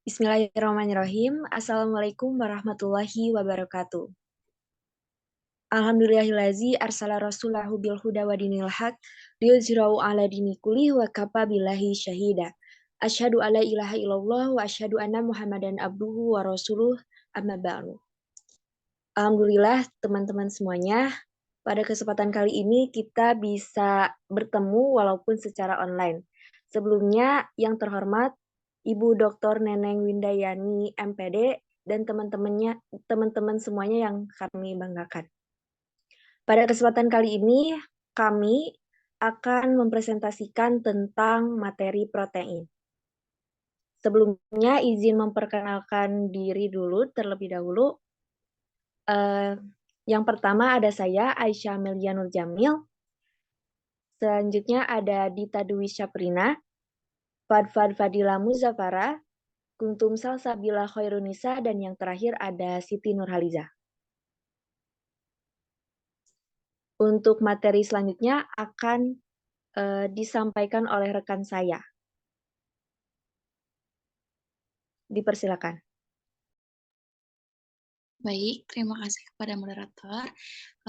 Bismillahirrahmanirrahim. Assalamualaikum warahmatullahi wabarakatuh. Alhamdulillahillazi arsala rasulahu bil huda wa dinil haq liyuzhirahu ala dini kulli wa kafa billahi syahida. Asyhadu alla ilaha illallah wa asyhadu anna Muhammadan abduhu wa rasuluh amma ba'du. Alhamdulillah teman-teman semuanya, pada kesempatan kali ini kita bisa bertemu walaupun secara online. Sebelumnya yang terhormat Ibu Dr. Neneng Windayani MPD dan teman-teman semuanya yang kami banggakan. Pada kesempatan kali ini kami akan mempresentasikan tentang materi protein. Sebelumnya izin memperkenalkan diri dulu terlebih dahulu. Yang pertama ada saya Aisyah Amelia Nur Jamil. Selanjutnya ada Dita Dwi Syaprina, Fadfad Fadila Muzafara, Kuntum Salsabila Khairunisa, dan yang terakhir ada Siti Nurhaliza. Untuk materi selanjutnya akan disampaikan oleh rekan saya. Dipersilakan. Baik, terima kasih kepada moderator.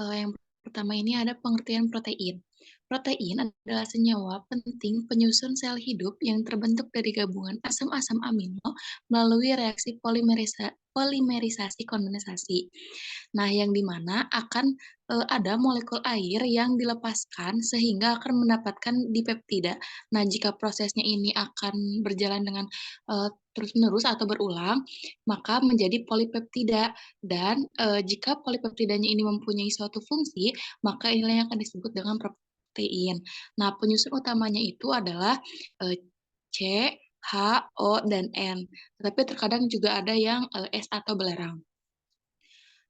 Yang pertama ini ada pengertian protein. Protein adalah senyawa penting penyusun sel hidup yang terbentuk dari gabungan asam-asam amino melalui reaksi polimerisasi kondensasi. Nah, yang dimana akan ada molekul air yang dilepaskan sehingga akan mendapatkan dipeptida. Nah, jika prosesnya ini akan berjalan dengan terus-menerus atau berulang, maka menjadi polipeptida. Dan jika polipeptidanya ini mempunyai suatu fungsi, maka inilah yang akan disebut dengan protein. Nah, penyusun utamanya itu adalah C, H, O, dan N. Tapi terkadang juga ada yang S atau belerang.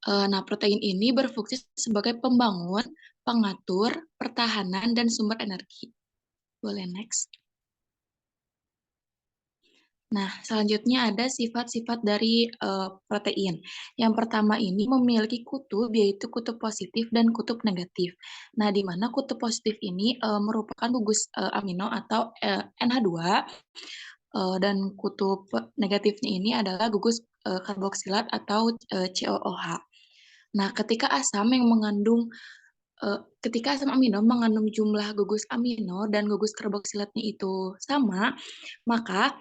Nah, protein ini berfungsi sebagai pembangun, pengatur, pertahanan, dan sumber energi. Boleh next. Nah, selanjutnya ada sifat-sifat dari protein. Yang pertama ini memiliki kutub, yaitu kutub positif dan kutub negatif. Nah, di mana kutub positif ini merupakan gugus amino atau NH2, dan kutub negatifnya ini adalah gugus karboksilat atau COOH. Nah, ketika asam amino mengandung jumlah gugus amino dan gugus karboksilatnya itu sama, maka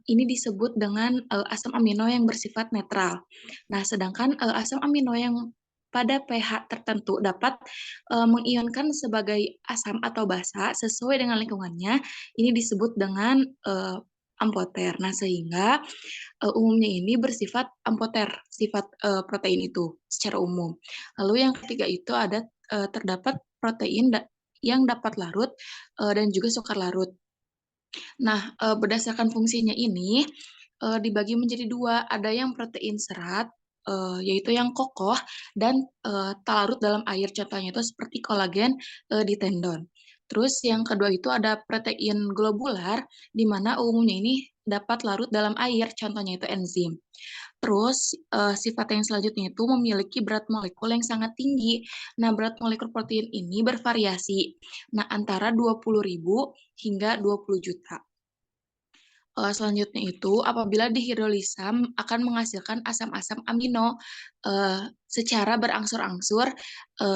ini disebut dengan asam amino yang bersifat netral. Nah, sedangkan asam amino yang pada pH tertentu dapat mengionkan sebagai asam atau basa sesuai dengan lingkungannya, ini disebut dengan ampoter. Nah, sehingga umumnya ini bersifat ampoter, sifat protein itu secara umum. Lalu yang ketiga itu ada terdapat protein yang dapat larut dan juga sukar larut. Nah, berdasarkan fungsinya ini dibagi menjadi dua, ada yang protein serat, yaitu yang kokoh dan tak larut dalam air, contohnya itu seperti kolagen di tendon. Terus yang kedua itu ada protein globular, di mana umumnya ini dapat larut dalam air, contohnya itu enzim. Terus sifat yang selanjutnya itu memiliki berat molekul yang sangat tinggi. Nah, berat molekul protein ini bervariasi. Nah, antara 20.000 hingga 20 juta. Selanjutnya itu apabila dihidrolisa akan menghasilkan asam-asam amino secara berangsur-angsur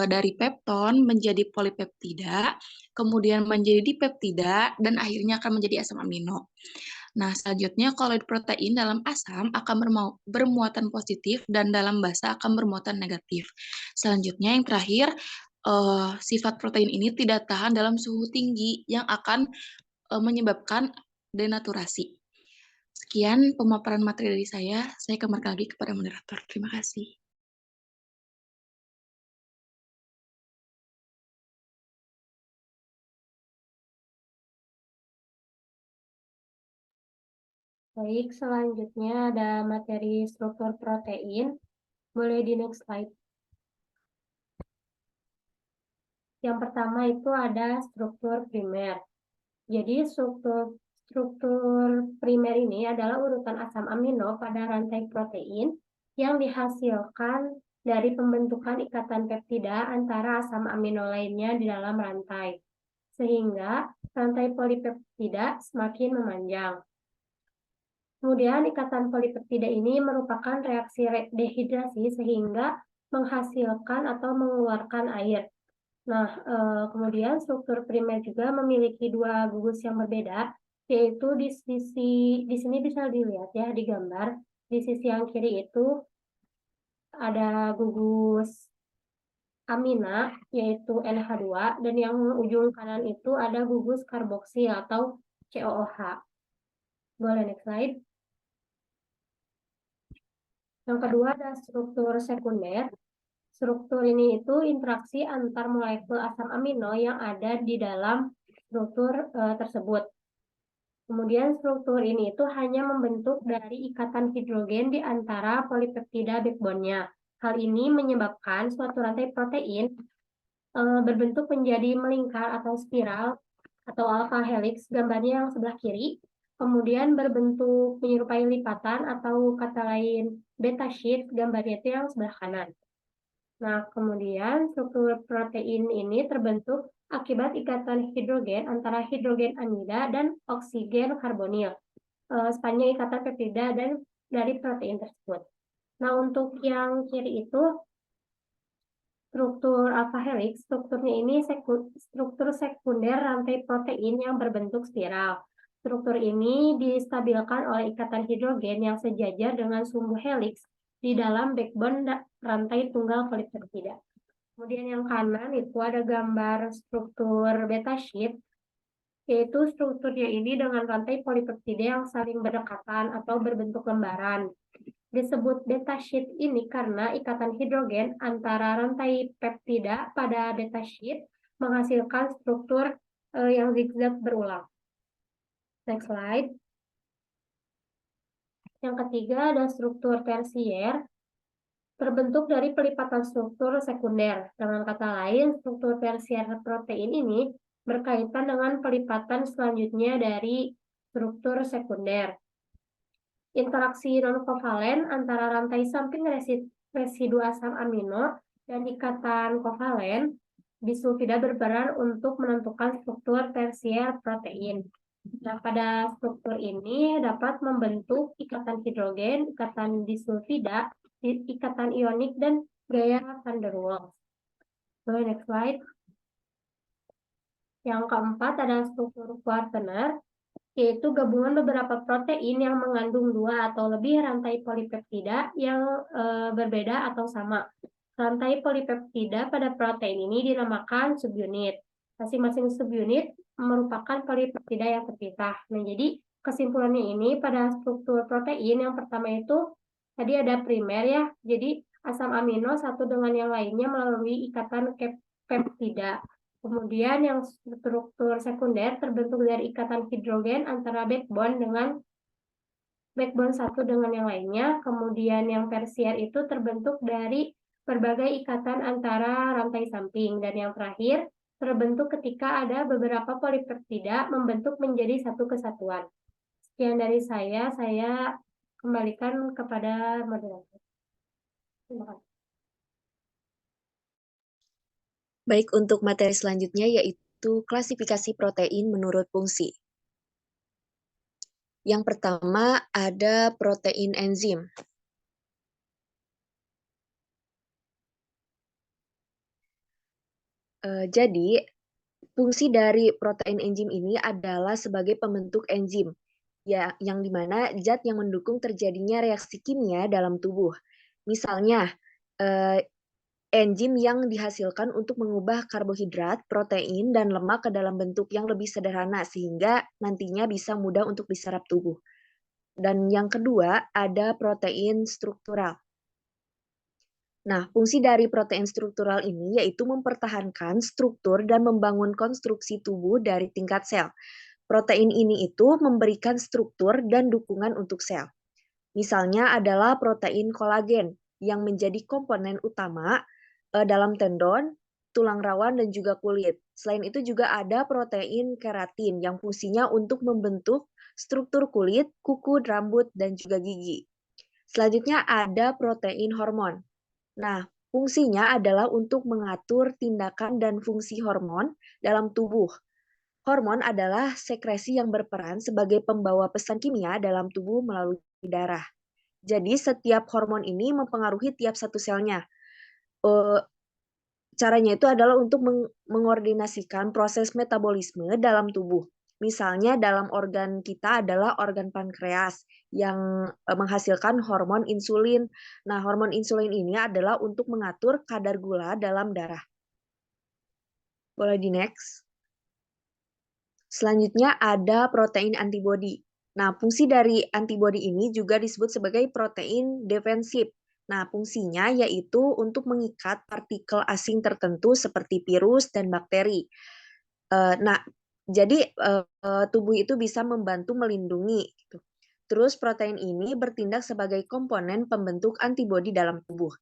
dari pepton menjadi polipeptida, kemudian menjadi dipeptida, dan akhirnya akan menjadi asam amino. Nah, selanjutnya koloid protein dalam asam akan bermuatan positif dan dalam basa akan bermuatan negatif. Selanjutnya yang terakhir, sifat protein ini tidak tahan dalam suhu tinggi yang akan menyebabkan denaturasi. Sekian pemaparan materi dari saya kembali lagi kepada moderator. Terima kasih. Baik, selanjutnya ada materi struktur protein. Boleh di next slide. Yang pertama itu ada struktur primer. Jadi struktur primer ini adalah urutan asam amino pada rantai protein yang dihasilkan dari pembentukan ikatan peptida antara asam amino lainnya di dalam rantai, sehingga rantai polipeptida semakin memanjang. Kemudian ikatan polipeptida ini merupakan reaksi dehidrasi sehingga menghasilkan atau mengeluarkan air. Nah, kemudian struktur primer juga memiliki dua gugus yang berbeda, yaitu di sini bisa dilihat ya di gambar, di sisi yang kiri itu ada gugus amina, yaitu NH2, dan yang ujung kanan itu ada gugus karboksil atau COOH. Boleh next slide. Yang kedua ada struktur sekunder. Struktur ini itu interaksi antar molekul asam amino yang ada di dalam struktur tersebut. Kemudian struktur ini itu hanya membentuk dari ikatan hidrogen di antara polipeptida backbone-nya. Hal ini menyebabkan suatu rantai protein berbentuk menjadi melingkar atau spiral atau alpha helix, gambarnya yang sebelah kiri. Kemudian berbentuk menyerupai lipatan atau kata lain beta sheet, gambarnya itu yang sebelah kanan. Nah, kemudian struktur protein ini terbentuk akibat ikatan hidrogen antara hidrogen amida dan oksigen karbonil sepanjang ikatan peptida dan dari protein tersebut. Nah, untuk yang kiri itu struktur alpha helix, strukturnya ini struktur sekunder rantai protein yang berbentuk spiral. Struktur ini distabilkan oleh ikatan hidrogen yang sejajar dengan sumbu helix di dalam backbone rantai tunggal polipeptida. Kemudian yang kanan itu ada gambar struktur beta sheet, yaitu strukturnya ini dengan rantai polipeptida yang saling berdekatan atau berbentuk lembaran. Disebut beta sheet ini karena ikatan hidrogen antara rantai peptida pada beta sheet menghasilkan struktur yang zigzag berulang. Next slide. Yang ketiga ada struktur tersier, terbentuk dari pelipatan struktur sekunder. Dengan kata lain, struktur tersier protein ini berkaitan dengan pelipatan selanjutnya dari struktur sekunder. Interaksi non-kovalen antara rantai samping residu asam amino dan ikatan kovalen bisulfida berperan untuk menentukan struktur tersier protein. Nah, pada struktur ini dapat membentuk ikatan hidrogen, ikatan disulfida, ikatan ionik, dan gaya van der Waals. Boleh next slide. Yang keempat ada struktur quaterner, yaitu gabungan beberapa protein yang mengandung dua atau lebih rantai polipeptida yang berbeda atau sama. Rantai polipeptida pada protein ini dinamakan subunit. Masing-masing subunit merupakan polipeptida yang terpisah. Nah, jadi kesimpulannya ini pada struktur protein yang pertama itu tadi ada primer ya. Jadi asam amino satu dengan yang lainnya melalui ikatan peptida. Kemudian yang struktur sekunder terbentuk dari ikatan hidrogen antara backbone satu dengan yang lainnya. Kemudian yang tersier itu terbentuk dari berbagai ikatan antara rantai samping. Dan yang terakhir terbentuk ketika ada beberapa polipeptida membentuk menjadi satu kesatuan. Sekian dari saya kembalikan kepada moderator. Terima kasih. Baik, untuk materi selanjutnya yaitu klasifikasi protein menurut fungsi. Yang pertama ada protein enzim. Jadi, fungsi dari protein enzim ini adalah sebagai pembentuk enzim, ya, yang dimana zat yang mendukung terjadinya reaksi kimia dalam tubuh. Misalnya, enzim yang dihasilkan untuk mengubah karbohidrat, protein, dan lemak ke dalam bentuk yang lebih sederhana sehingga nantinya bisa mudah untuk diserap tubuh. Dan yang kedua, ada protein struktural. Nah, fungsi dari protein struktural ini yaitu mempertahankan struktur dan membangun konstruksi tubuh dari tingkat sel. Protein ini itu memberikan struktur dan dukungan untuk sel. Misalnya adalah protein kolagen yang menjadi komponen utama dalam tendon, tulang rawan, dan juga kulit. Selain itu juga ada protein keratin yang fungsinya untuk membentuk struktur kulit, kuku, rambut, dan juga gigi. Selanjutnya ada protein hormon. Nah, fungsinya adalah untuk mengatur tindakan dan fungsi hormon dalam tubuh. Hormon adalah sekresi yang berperan sebagai pembawa pesan kimia dalam tubuh melalui darah. Jadi setiap hormon ini mempengaruhi tiap satu selnya. Eh, Caranya itu adalah untuk mengordinasikan proses metabolisme dalam tubuh. Misalnya dalam organ kita adalah organ pankreas yang menghasilkan hormon insulin. Nah, hormon insulin ini adalah untuk mengatur kadar gula dalam darah. Boleh di next. Selanjutnya ada protein antibodi. Nah, fungsi dari antibodi ini juga disebut sebagai protein defensif. Nah, fungsinya yaitu untuk mengikat partikel asing tertentu seperti virus dan bakteri. Nah, jadi tubuh itu bisa membantu melindungi. Gitu. Terus protein ini bertindak sebagai komponen pembentuk antibodi dalam tubuh.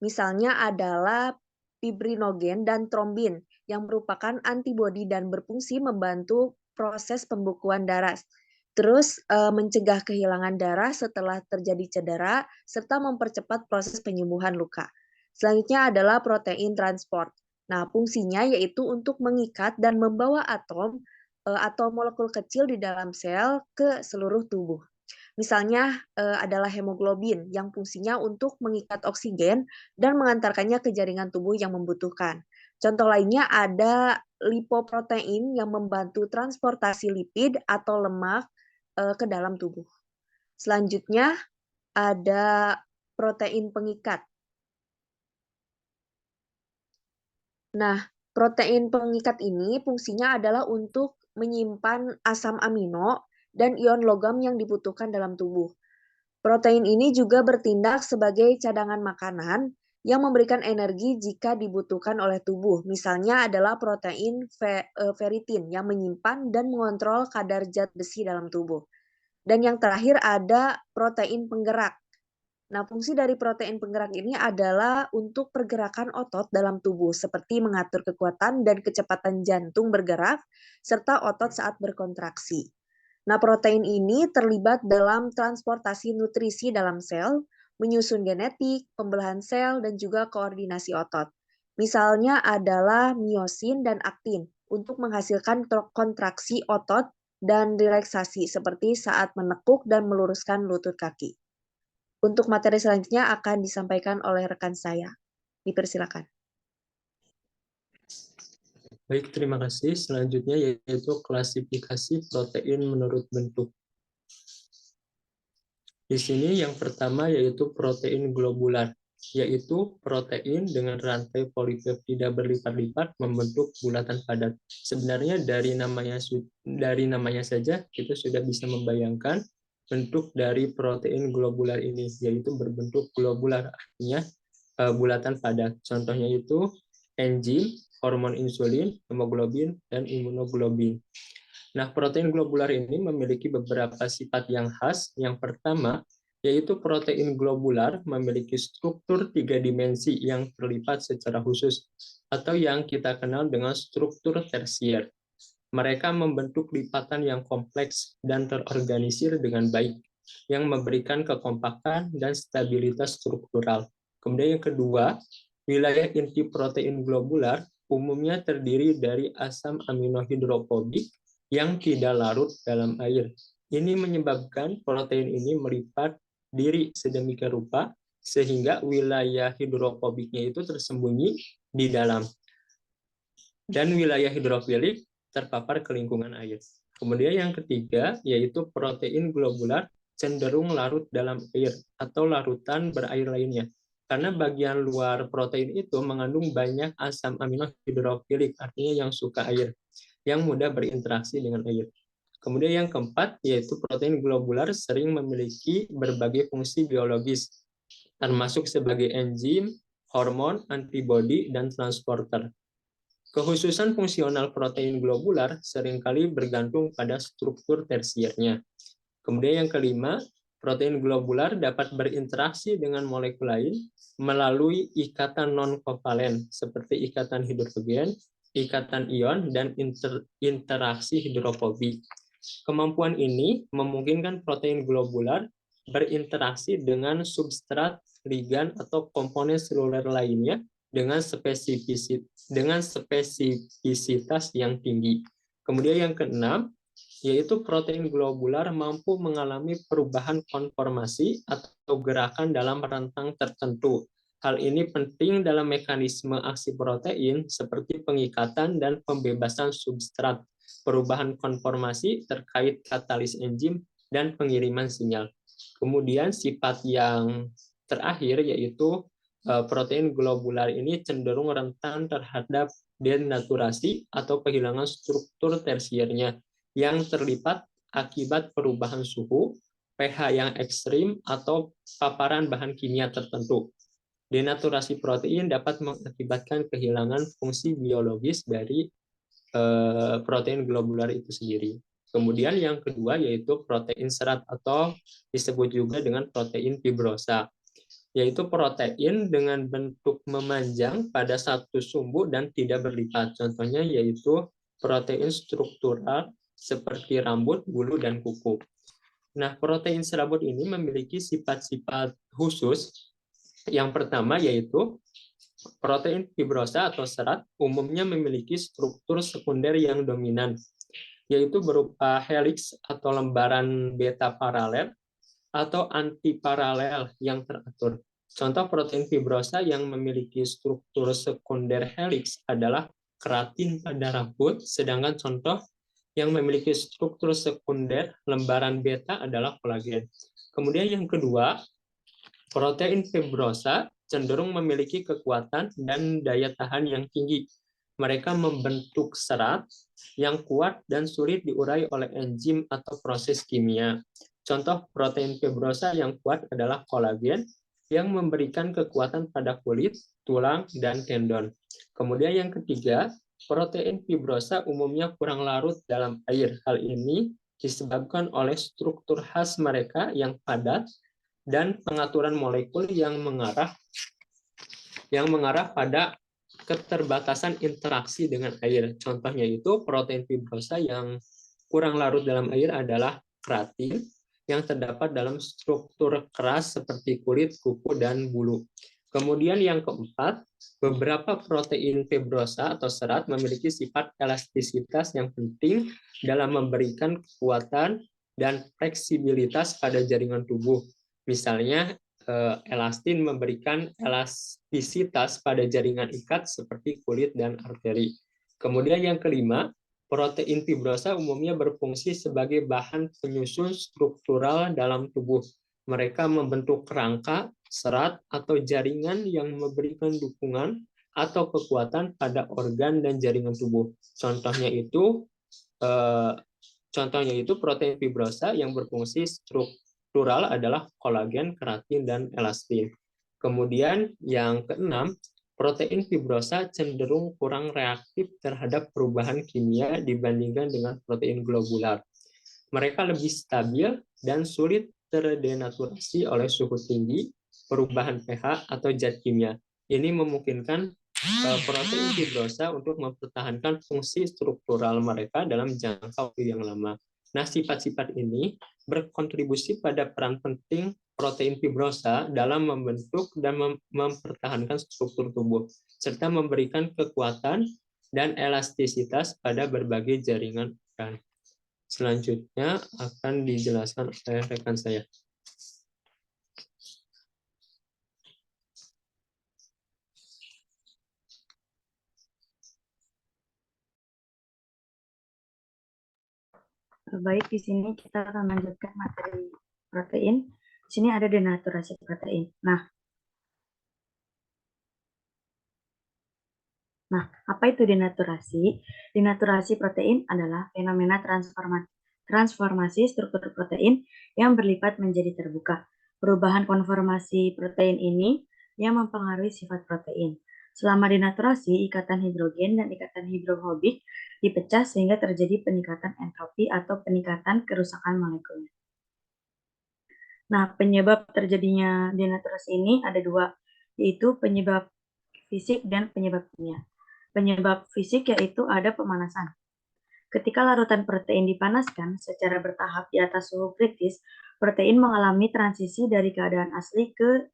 Misalnya adalah fibrinogen dan trombin yang merupakan antibodi dan berfungsi membantu proses pembekuan darah. Terus mencegah kehilangan darah setelah terjadi cedera serta mempercepat proses penyembuhan luka. Selanjutnya adalah protein transport. Nah, fungsinya yaitu untuk mengikat dan membawa atom atau molekul kecil di dalam sel ke seluruh tubuh. Misalnya adalah hemoglobin yang fungsinya untuk mengikat oksigen dan mengantarkannya ke jaringan tubuh yang membutuhkan. Contoh lainnya ada lipoprotein yang membantu transportasi lipid atau lemak ke dalam tubuh. Selanjutnya ada protein pengikat. Nah, protein pengikat ini fungsinya adalah untuk menyimpan asam amino dan ion logam yang dibutuhkan dalam tubuh. Protein ini juga bertindak sebagai cadangan makanan yang memberikan energi jika dibutuhkan oleh tubuh. Misalnya adalah protein ferritin yang menyimpan dan mengontrol kadar zat besi dalam tubuh. Dan yang terakhir ada protein penggerak. Nah, fungsi dari protein penggerak ini adalah untuk pergerakan otot dalam tubuh, seperti mengatur kekuatan dan kecepatan jantung bergerak, serta otot saat berkontraksi. Nah, protein ini terlibat dalam transportasi nutrisi dalam sel, menyusun genetik, pembelahan sel, dan juga koordinasi otot. Misalnya adalah miosin dan aktin untuk menghasilkan kontraksi otot dan relaksasi seperti saat menekuk dan meluruskan lutut kaki. Untuk materi selanjutnya akan disampaikan oleh rekan saya. Dipersilakan. Baik, terima kasih. Selanjutnya yaitu klasifikasi protein menurut bentuk. Di sini yang pertama yaitu protein globular, yaitu protein dengan rantai polipeptida berlipat-lipat membentuk bulatan padat. Sebenarnya dari namanya saja kita sudah bisa membayangkan bentuk dari protein globular ini, yaitu berbentuk globular, artinya bulatan padat. Contohnya itu enzim, hormon insulin, hemoglobin, dan imunoglobin. Nah, protein globular ini memiliki beberapa sifat yang khas. Yang pertama, yaitu protein globular memiliki struktur 3 dimensi yang terlipat secara khusus, atau yang kita kenal dengan struktur tersier. Mereka membentuk lipatan yang kompleks dan terorganisir dengan baik, yang memberikan kekompakan dan stabilitas struktural. Kemudian yang kedua, wilayah inti protein globular umumnya terdiri dari asam amino hidrofobik yang tidak larut dalam air. Ini menyebabkan protein ini melipat diri sedemikian rupa sehingga wilayah hidrofobiknya itu tersembunyi di dalam. Dan wilayah hidrofilik terpapar ke lingkungan air. Kemudian yang ketiga yaitu protein globular cenderung larut dalam air atau larutan berair lainnya. Karena bagian luar protein itu mengandung banyak asam amino hidrofilik, artinya yang suka air, yang mudah berinteraksi dengan air. Kemudian yang keempat yaitu protein globular sering memiliki berbagai fungsi biologis, termasuk sebagai enzim, hormon, antibodi, dan transporter. Kekhususan fungsional protein globular seringkali bergantung pada struktur tersiernya. Kemudian yang kelima, protein globular dapat berinteraksi dengan molekul lain melalui ikatan non-kovalen seperti ikatan hidrogen, ikatan ion, dan interaksi hidrofobik. Kemampuan ini memungkinkan protein globular berinteraksi dengan substrat, ligan, atau komponen seluler lainnya dengan spesifisitas yang tinggi. Kemudian yang keenam, yaitu protein globular mampu mengalami perubahan konformasi atau gerakan dalam rentang tertentu. Hal ini penting dalam mekanisme aksi protein seperti pengikatan dan pembebasan substrat, perubahan konformasi terkait katalis enzim, dan pengiriman sinyal. Kemudian sifat yang terakhir yaitu protein globular ini cenderung rentan terhadap denaturasi atau kehilangan struktur tersiernya yang terlibat akibat perubahan suhu, pH yang ekstrim, atau paparan bahan kimia tertentu. Denaturasi protein dapat mengakibatkan kehilangan fungsi biologis dari protein globular itu sendiri. Kemudian yang kedua yaitu protein serat atau disebut juga dengan protein fibrosa, yaitu protein dengan bentuk memanjang pada satu sumbu dan tidak berlipat. Contohnya yaitu protein struktural seperti rambut, bulu, dan kuku. Nah, protein serabut ini memiliki sifat-sifat khusus. Yang pertama yaitu protein fibrosa atau serat umumnya memiliki struktur sekunder yang dominan, yaitu berupa helix atau lembaran beta paralel atau antiparalel yang teratur. Contoh protein fibrosa yang memiliki struktur sekunder helix adalah keratin pada rambut, sedangkan contoh yang memiliki struktur sekunder lembaran beta adalah kolagen. Kemudian yang kedua, protein fibrosa cenderung memiliki kekuatan dan daya tahan yang tinggi. Mereka membentuk serat yang kuat dan sulit diurai oleh enzim atau proses kimia. Contoh protein fibrosa yang kuat adalah kolagen yang memberikan kekuatan pada kulit, tulang, dan tendon. Kemudian yang ketiga, protein fibrosa umumnya kurang larut dalam air. Hal ini disebabkan oleh struktur khas mereka yang padat dan pengaturan molekul yang mengarah pada keterbatasan interaksi dengan air. Contohnya itu protein fibrosa yang kurang larut dalam air adalah keratin yang terdapat dalam struktur keras seperti kulit, kuku, dan bulu. Kemudian yang keempat, beberapa protein fibrosa atau serat memiliki sifat elastisitas yang penting dalam memberikan kekuatan dan fleksibilitas pada jaringan tubuh. Misalnya, elastin memberikan elastisitas pada jaringan ikat seperti kulit dan arteri. Kemudian yang kelima, protein fibrosa umumnya berfungsi sebagai bahan penyusun struktural dalam tubuh. Mereka membentuk kerangka, serat, atau jaringan yang memberikan dukungan atau kekuatan pada organ dan jaringan tubuh. Contohnya itu protein fibrosa yang berfungsi struktural adalah kolagen, keratin, dan elastin. Kemudian yang keenam, protein fibrosa cenderung kurang reaktif terhadap perubahan kimia dibandingkan dengan protein globular. Mereka lebih stabil dan sulit terdenaturasi oleh suhu tinggi, perubahan pH, atau zat kimia. Ini memungkinkan protein fibrosa untuk mempertahankan fungsi struktural mereka dalam jangka waktu yang lama. Nah, sifat-sifat ini berkontribusi pada peran penting protein fibrosa dalam membentuk dan mempertahankan struktur tubuh, serta memberikan kekuatan dan elastisitas pada berbagai jaringan organ. Selanjutnya akan dijelaskan oleh rekan saya. Baik, di sini kita akan lanjutkan materi protein. Di sini ada denaturasi protein. Nah, apa itu denaturasi? Denaturasi protein adalah fenomena transformasi struktur protein yang berlipat menjadi terbuka. Perubahan konformasi protein ini yang mempengaruhi sifat protein. Selama denaturasi, ikatan hidrogen dan ikatan hidrofobik dipecah sehingga terjadi peningkatan entropi atau peningkatan kerusakan molekul. Nah, penyebab terjadinya denaturasi ini ada dua, yaitu penyebab fisik dan penyebab kimia. Penyebab fisik yaitu ada pemanasan. Ketika larutan protein dipanaskan secara bertahap di atas suhu kritis, protein mengalami transisi dari keadaan asli ke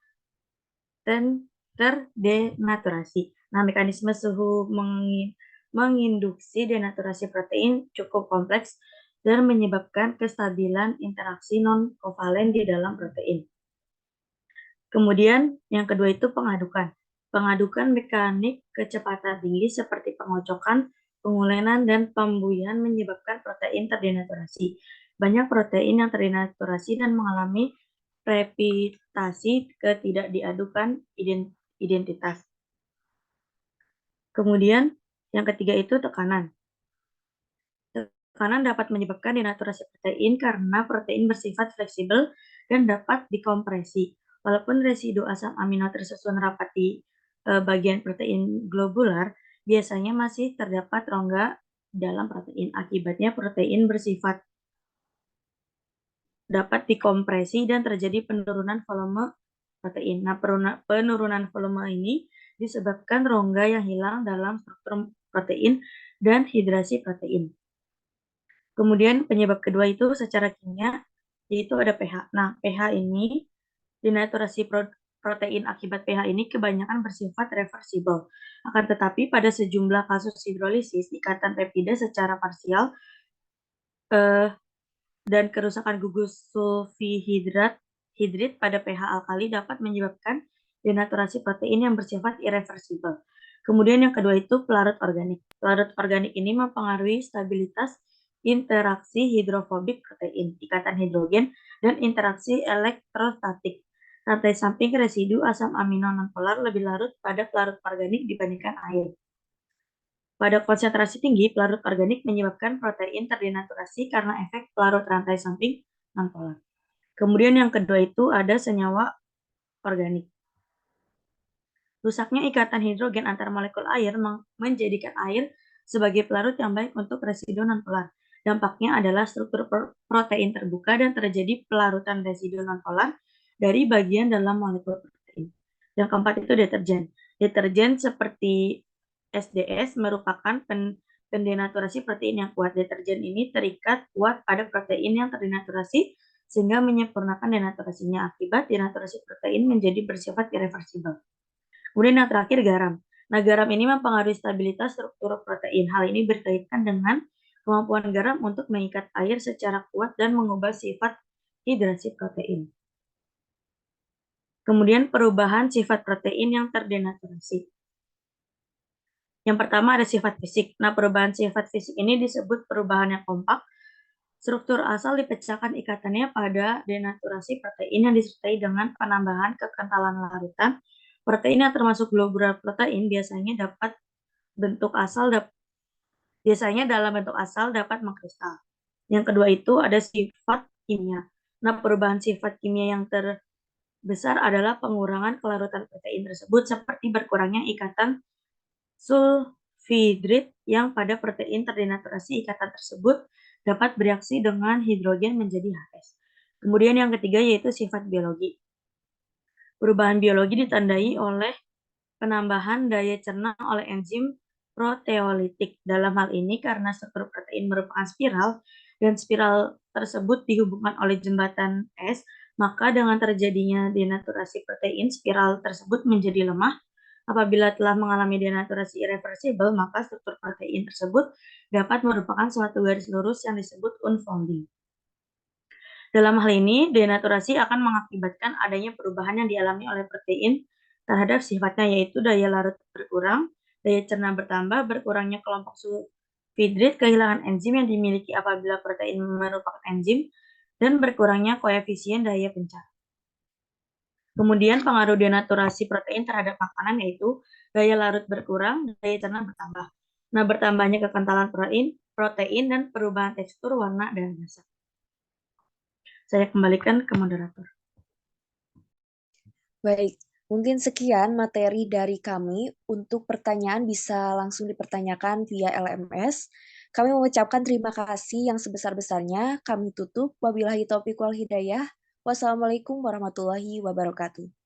terdenaturasi. Nah, mekanisme suhu menginduksi denaturasi protein cukup kompleks dan menyebabkan kestabilan interaksi non-kovalen di dalam protein. Kemudian yang kedua itu pengadukan. Pengadukan mekanik kecepatan tinggi seperti pengocokan, pengulenan, dan pembuihan menyebabkan protein terdenaturasi. Banyak protein yang terdenaturasi dan mengalami repitasi ketidakdiadukan identitas. Kemudian yang ketiga itu tekanan. Tekanan dapat menyebabkan denaturasi protein karena protein bersifat fleksibel dan dapat dikompresi. Walaupun residu asam amino tersusun rapat di bagian protein globular, biasanya masih terdapat rongga dalam protein. Akibatnya protein bersifat dapat dikompresi dan terjadi penurunan volume protein. Nah, penurunan volume ini disebabkan rongga yang hilang dalam struktur protein dan hidrasi protein. Kemudian penyebab kedua itu secara kimia, yaitu ada pH. Nah, pH ini, denaturasi protein akibat pH ini kebanyakan bersifat reversible. Akan tetapi pada sejumlah kasus hidrolisis, ikatan peptida secara parsial dan kerusakan gugus sulfihidrat pada pH alkali dapat menyebabkan denaturasi protein yang bersifat irreversibel. Kemudian yang kedua itu pelarut organik. Pelarut organik ini mempengaruhi stabilitas interaksi hidrofobik protein, ikatan hidrogen, dan interaksi elektrostatik. Rantai samping residu asam amino nonpolar lebih larut pada pelarut organik dibandingkan air. Pada konsentrasi tinggi, pelarut organik menyebabkan protein terdenaturasi karena efek pelarut rantai samping nonpolar. Kemudian yang kedua itu ada senyawa organik. Rusaknya ikatan hidrogen antar molekul air menjadikan air sebagai pelarut yang baik untuk residu nonpolar. Dampaknya adalah struktur protein terbuka dan terjadi pelarutan residu nonpolar dari bagian dalam molekul protein. Yang keempat itu deterjen. Deterjen seperti SDS merupakan pendenaturasi protein yang kuat. Deterjen ini terikat kuat pada protein yang terdenaturasi sehingga menyempurnakan denaturasinya. Akibat denaturasi protein menjadi bersifat irreversibel. Kemudian yang terakhir garam. Nah, garam ini mempengaruhi stabilitas struktur protein. Hal ini berkaitan dengan kemampuan garam untuk mengikat air secara kuat dan mengubah sifat hidrasi protein. Kemudian perubahan sifat protein yang terdenaturasi. Yang pertama ada sifat fisik. Nah, perubahan sifat fisik ini disebut perubahan yang kompak. Struktur asal dipecahkan ikatannya pada denaturasi protein yang disertai dengan penambahan kekentalan larutan. Protein yang termasuk globular protein biasanya dalam bentuk asal dapat mengkristal. Yang kedua itu ada sifat kimia. Nah, perubahan sifat kimia yang terbesar adalah pengurangan kelarutan protein tersebut seperti berkurangnya ikatan sulfhidrid yang pada protein terdenaturasi. Ikatan tersebut dapat bereaksi dengan hidrogen menjadi H+. Kemudian yang ketiga yaitu sifat biologi. Perubahan biologi ditandai oleh penambahan daya cerna oleh enzim proteolitik. Dalam hal ini karena struktur protein merupakan spiral dan spiral tersebut dihubungkan oleh jembatan S, maka dengan terjadinya denaturasi protein, spiral tersebut menjadi lemah. Apabila telah mengalami denaturasi irreversibel, maka struktur protein tersebut dapat merupakan suatu garis lurus yang disebut unfolding. Dalam hal ini, denaturasi akan mengakibatkan adanya perubahan yang dialami oleh protein terhadap sifatnya, yaitu daya larut berkurang, daya cerna bertambah, berkurangnya kelompok sulfhidrid, kehilangan enzim yang dimiliki apabila protein merupakan enzim, dan berkurangnya koefisien daya pencar. Kemudian pengaruh denaturasi protein terhadap makanan yaitu daya larut berkurang, daya cerna bertambah. Nah, bertambahnya kekentalan protein dan perubahan tekstur, warna, dan rasa. Saya kembalikan ke moderator. Baik, mungkin sekian materi dari kami. Untuk pertanyaan bisa langsung dipertanyakan via LMS. Kami mengucapkan terima kasih yang sebesar-besarnya. Kami tutup. Wabillahi taufiq wal hidayah. Wassalamualaikum warahmatullahi wabarakatuh.